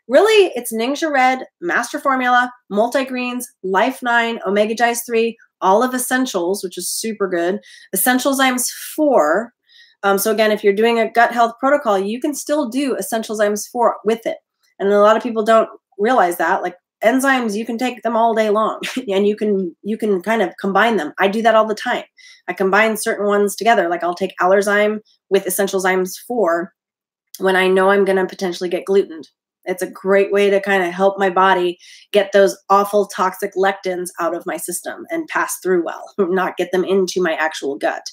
Really, it's Ningxia Red, Master Formula, Multigreens, Life 9, Omega Gize 3, Olive Essentials, which is super good, Essentialzymes 4. So again, if you're doing a gut health protocol, you can still do Essentialzymes 4 with it. And a lot of people don't realize that. Like enzymes, you can take them all day long and you can kind of combine them. I do that all the time. I combine certain ones together. Like I'll take Allerzyme with Essentialzymes 4 when I know I'm going to potentially get glutened. It's a great way to kind of help my body get those awful toxic lectins out of my system and pass through well, not get them into my actual gut.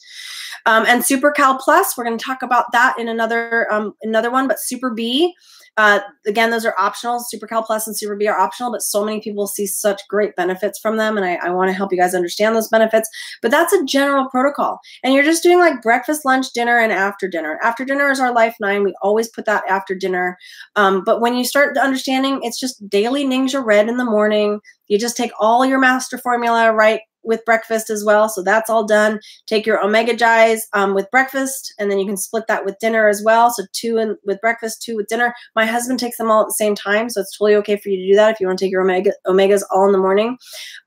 And Super Cal Plus, we're going to talk about that in another one, but Super B, again, those are optional. Super Cal Plus and Super B are optional, but so many people see such great benefits from them. And I want to help you guys understand those benefits, but that's a general protocol. And you're just doing like breakfast, lunch, dinner, and after dinner. After dinner is our Life 9. We always put that after dinner. But when you start understanding, it's just daily Ningxia Red in the morning. You just take all your Master Formula right with breakfast as well. So that's all done. Take your omega Jais with breakfast, and then you can split that with dinner as well. So 2 with breakfast, 2 with dinner. My husband takes them all at the same time, so it's totally okay for you to do that if you want to take your omegas all in the morning.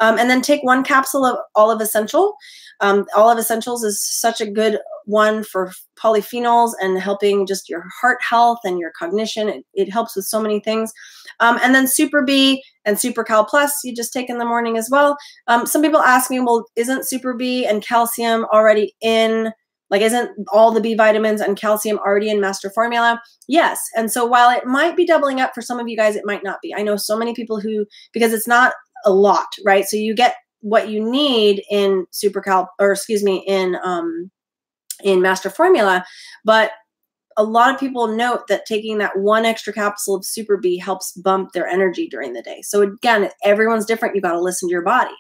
And then take 1 capsule of Olive Essential. Olive Essentials is such a good one for polyphenols and helping just your heart health and your cognition. It helps with so many things. And then Super B and Super Cal Plus, you just take in the morning as well. Some people ask me, well, isn't Super B and calcium already in, like, isn't all the B vitamins and calcium already in Master Formula? Yes. And so while it might be doubling up for some of you guys, it might not be. I know so many people who, because it's not a lot, right? So you get what you need in in Master Formula, but a lot of people note that taking that 1 extra capsule of Super B helps bump their energy during the day. So again, everyone's different. You got to listen to your body.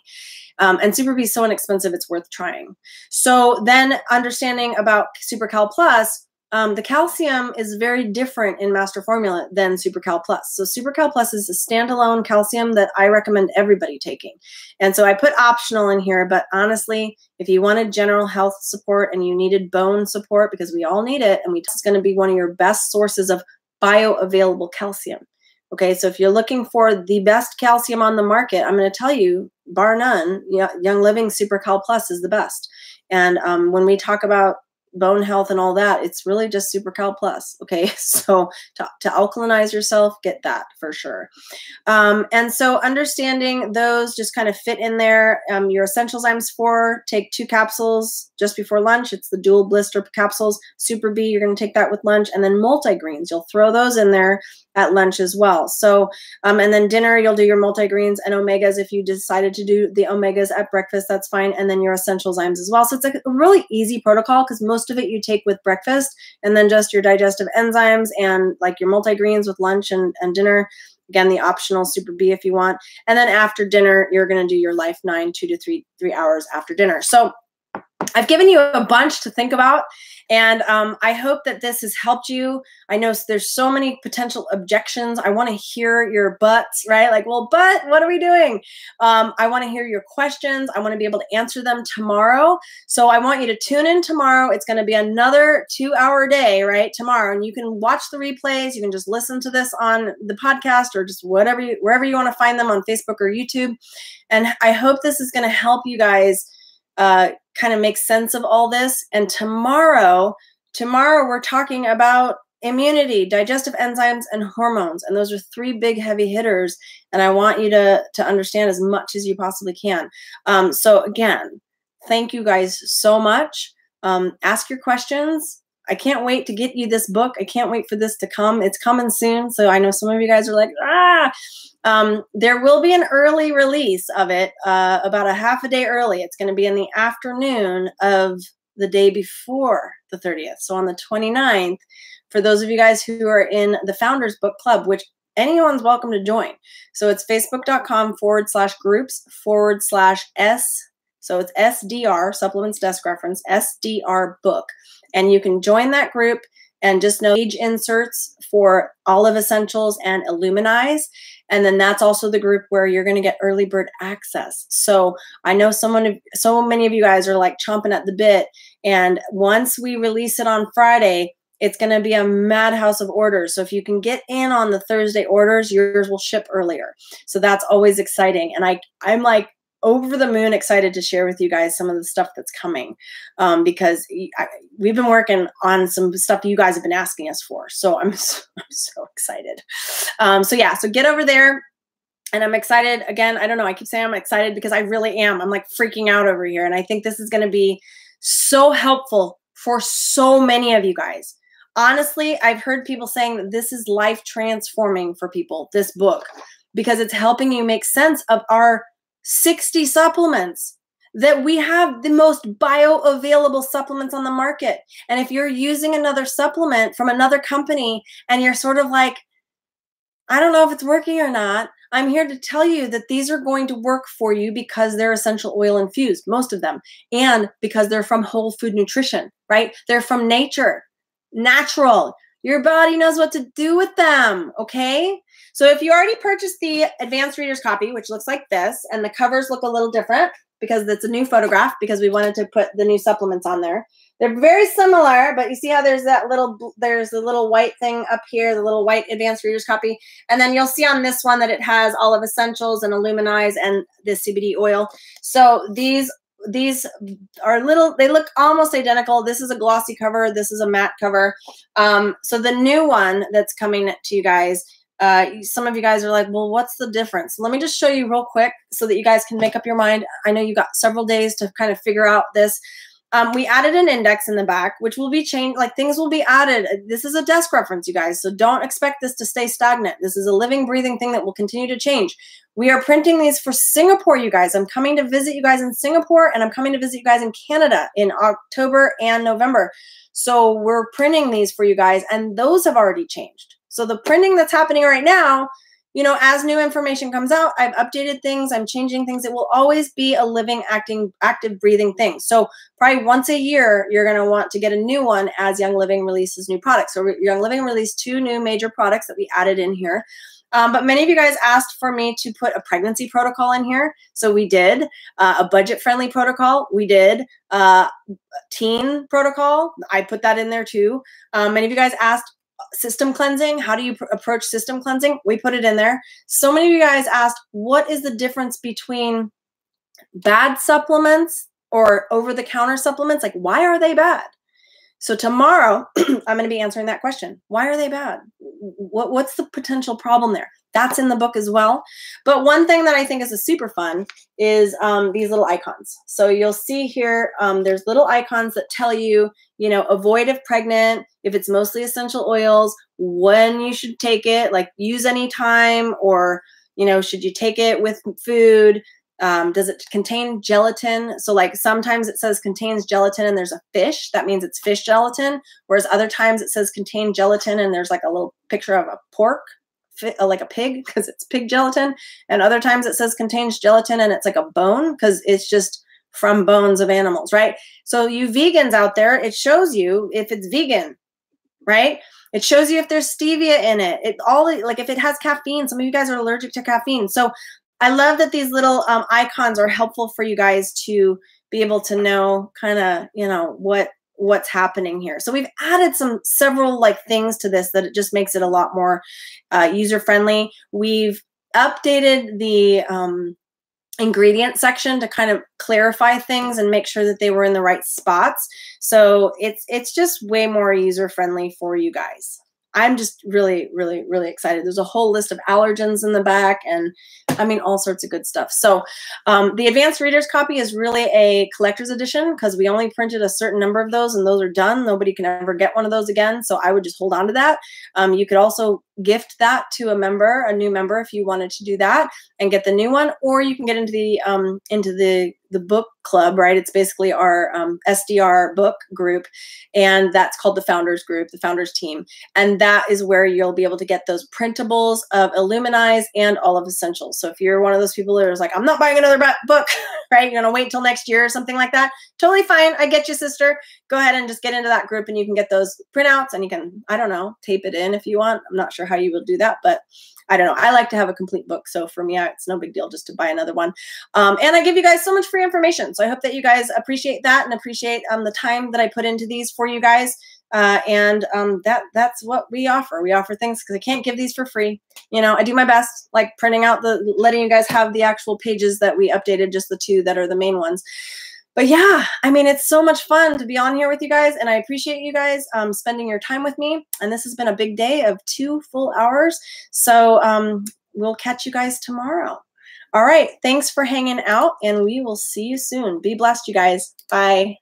And Super B is so inexpensive, it's worth trying. So then understanding about Super Cal Plus, the calcium is very different in Master Formula than Super Cal Plus. So Super Cal Plus is a standalone calcium that I recommend everybody taking. And so I put optional in here, but honestly, if you wanted general health support and you needed bone support, because we all need it, and it's going to be one of your best sources of bioavailable calcium. Okay, so if you're looking for the best calcium on the market, I'm going to tell you, bar none, Young Living Super Cal Plus is the best. And when we talk about bone health and all that, it's really just Super Cal Plus. Okay, so to alkalinize yourself, get that for sure. And so understanding those just kind of fit in there. Your essential enzymes 4, take 2 capsules just before lunch. It's the dual blister capsules. Super B, you're going to take that with lunch, and then multigreens, you'll throw those in there at lunch as well. So, and then dinner, you'll do your multigreens and omegas. If you decided to do the omegas at breakfast, that's fine. And then your essential enzymes as well. So it's a really easy protocol, because most of it you take with breakfast, and then just your digestive enzymes and like your multigreens with lunch and dinner. Again, the optional Super B if you want. And then after dinner, you're going to do your Life 9, 2 to 3 hours after dinner. So I've given you a bunch to think about, and I hope that this has helped you. I know there's so many potential objections. I want to hear your buts, right? Like, well, but what are we doing? I want to hear your questions. I want to be able to answer them tomorrow. So I want you to tune in tomorrow. It's going to be another 2-hour day, right? Tomorrow. And you can watch the replays. You can just listen to this on the podcast, or just wherever you want to find them, on Facebook or YouTube. And I hope this is going to help you guys kind of make sense of all this. And tomorrow we're talking about immunity, digestive enzymes, and hormones. And those are 3 big heavy hitters. And I want you to understand as much as you possibly can. So again, thank you guys so much. Ask your questions. I can't wait to get you this book. I can't wait for this to come. It's coming soon. So I know some of you guys are like, there will be an early release of it, about a half a day early. It's going to be in the afternoon of the day before the 30th. So on the 29th, for those of you guys who are in the Founders Book Club, which anyone's welcome to join. So it's facebook.com/groups/S. So it's SDR, Supplements Desk Reference, SDR book. And you can join that group and just know page inserts for Olive Essentials and Illuminize. And then that's also the group where you're going to get early bird access. So I know so many of you guys are like chomping at the bit. And once we release it on Friday, it's going to be a madhouse of orders. So if you can get in on the Thursday orders, yours will ship earlier. So that's always exciting. And I'm like over the moon excited to share with you guys some of the stuff that's coming, because we've been working on some stuff you guys have been asking us for. So I'm so excited. So get over there. And I'm excited. Again, I don't know. I keep saying I'm excited because I really am. I'm like freaking out over here. And I think this is going to be so helpful for so many of you guys. Honestly, I've heard people saying that this is life transforming for people, this book, because it's helping you make sense of our 60 supplements, that we have the most bioavailable supplements on the market. And if you're using another supplement from another company and you're sort of like, I don't know if it's working or not, I'm here to tell you that these are going to work for you because they're essential oil infused, most of them, and because they're from whole food nutrition, right? They're from nature, natural. Your body knows what to do with them, okay? So if you already purchased the advanced reader's copy, which looks like this, and the covers look a little different, because it's a new photograph because we wanted to put the new supplements on there. They're very similar, but you see how there's a little white thing up here, the little white advanced reader's copy. And then you'll see on this one that it has all of Essentials and Illuminize and the CBD oil. So these are they look almost identical. This is a glossy cover. This is a matte cover. So the new one that's coming to you guys, some of you guys are like, well, what's the difference? Let me just show you real quick so that you guys can make up your mind. I know you got several days to kind of figure out this. We added an index in the back, which will be changed. Like, things will be added. This is a desk reference, you guys. So don't expect this to stay stagnant. This is a living, breathing thing that will continue to change. We are printing these for Singapore, you guys. I'm coming to visit you guys in Singapore, and I'm coming to visit you guys in Canada in October and November. So we're printing these for you guys, and those have already changed. So the printing that's happening right now, you know, as new information comes out, I've updated things, I'm changing things. It will always be a living, active, breathing thing. So probably once a year, you're going to want to get a new one as Young Living releases new products. So Young Living released 2 new major products that we added in here. But many of you guys asked for me to put a pregnancy protocol in here. So we did. A budget-friendly protocol, we did. Teen protocol, I put that in there too. Many of you guys asked system cleansing. How do you approach system cleansing? We put it in there. So many of you guys asked, what is the difference between bad supplements or over-the-counter supplements? Like, why are they bad? So tomorrow, I'm going to be answering that question. Why are they bad? What's the potential problem there? That's in the book as well. But one thing that I think is a super fun is these little icons. So you'll see here, there's little icons that tell you, you know, avoid if pregnant, if it's mostly essential oils, when you should take it, like use anytime, or, you know, should you take it with food? Does it contain gelatin? So like sometimes it says contains gelatin and there's a fish. That means it's fish gelatin. Whereas other times it says contain gelatin and there's like a little picture of a pork, like a pig, because it's pig gelatin. And other times it says contains gelatin and it's like a bone because it's just from bones of animals, right? So you vegans out there, it shows you if it's vegan, right? It shows you if there's stevia in it. Like if it has caffeine. Some of you guys are allergic to caffeine. So I love that these little icons are helpful for you guys to be able to know kind of, you know, what's happening here. So we've added several like things to this that it just makes it a lot more user-friendly. We've updated the ingredient section to kind of clarify things and make sure that they were in the right spots. So it's just way more user-friendly for you guys. I'm just really, really, really excited. There's a whole list of allergens in the back and I mean, all sorts of good stuff. So the advanced reader's copy is really a collector's edition because we only printed a certain number of those and those are done. Nobody can ever get one of those again. So I would just hold on to that. You could also gift that to a new member if you wanted to do that and get the new one, or you can get into the book club, right? It's basically our SDR book group, and that's called the Founders Group, the Founders Team. And that is where you'll be able to get those printables of Illuminize and all of Essentials. So if you're one of those people that is like, I'm not buying another book, right? You're going to wait till next year or something like that. Totally fine. I get you, sister. Go ahead and just get into that group and you can get those printouts and you can, I don't know, tape it in if you want. I'm not sure how you will do that, but I don't know. I like to have a complete book. So for me, it's no big deal just to buy another one. And I give you guys so much free information. So I hope that you guys appreciate that and appreciate the time that I put into these for you guys. That's what we offer. We offer things because I can't give these for free. You know, I do my best, like printing out letting you guys have the actual pages that we updated, just the 2 that are the main ones. But yeah, I mean, it's so much fun to be on here with you guys, and I appreciate you guys spending your time with me. And this has been a big day of 2 full hours. So we'll catch you guys tomorrow. All right. Thanks for hanging out, and we will see you soon. Be blessed, you guys. Bye.